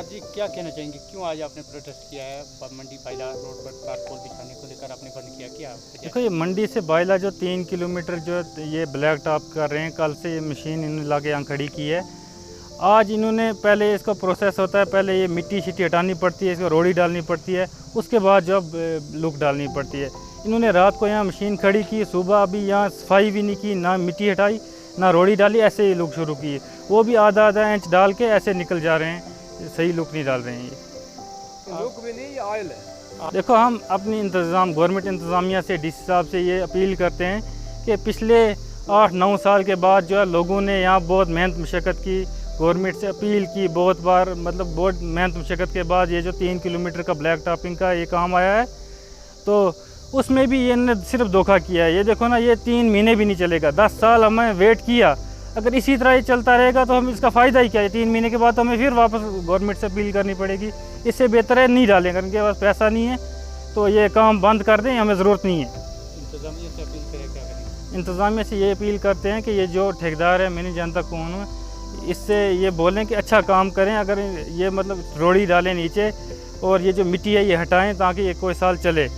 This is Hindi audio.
रियाज जी, क्या कहना चाहेंगे, क्यों आज आपने प्रोटेस्ट किया है मंडी बाइला रोड पर तारकोल बिछाने को लेकर आपने बंद किया, क्या देखो, ये मंडी से बाइला जो 3 किलोमीटर जो ये ब्लैक टॉप कर रहे हैं, कल से ये मशीन इन्होंने ला के यहाँ खड़ी की है। आज इन्होंने पहले इसका प्रोसेस होता है, पहले ये मिट्टी शिट्टी हटानी पड़ती है, इसको रोड़ी डालनी पड़ती है, उसके बाद जो अब लुक डालनी पड़ती है। इन्होंने रात को यहाँ मशीन खड़ी की, सुबह अभी यहाँ सफाई भी नहीं की, ना मिट्टी हटाई ना रोड़ी डाली, ऐसे ही लुक शुरू की। वो भी आधा आधा इंच डाल के ऐसे निकल जा रहे हैं, सही लुक नहीं डाल रहे हैं। ये लुक भी नहीं, ये ऑयल है। देखो, हम अपनी इंतज़ाम गवर्नमेंट इंतज़ामिया से डीसी साहब से ये अपील करते हैं कि पिछले 8-9 साल के बाद जो है लोगों ने यहाँ बहुत मेहनत मशक्क़त की, गवर्नमेंट से अपील की बहुत बार, मतलब बहुत मेहनत मशक्क़त के बाद ये जो 3 किलोमीटर का ब्लैक टॉपिंग का ये काम आया है, तो उसमें भी इन्होंने सिर्फ धोखा किया है। ये देखो ना, ये 3 महीने भी नहीं चलेगा, 10 साल हमें वेट किया। अगर इसी तरह ये चलता रहेगा तो हम इसका फ़ायदा ही क्या है? 3 महीने के बाद तो हमें फिर वापस गवर्नमेंट से अपील करनी पड़ेगी। इससे बेहतर है नहीं डालें, अगर उनके पास पैसा नहीं है तो ये काम बंद कर दें, हमें ज़रूरत नहीं है। इंतजामिया से अपील करें, क्या करें? इंतज़ामिया से ये अपील करते हैं कि ये जो ठेकेदार है, मैं नहीं जानता कौन है, इससे ये बोलें कि अच्छा काम करें। अगर ये मतलब रोड़ी डालें नीचे और ये जो मिट्टी है ये हटाएं ताकि ये कोई साल चले।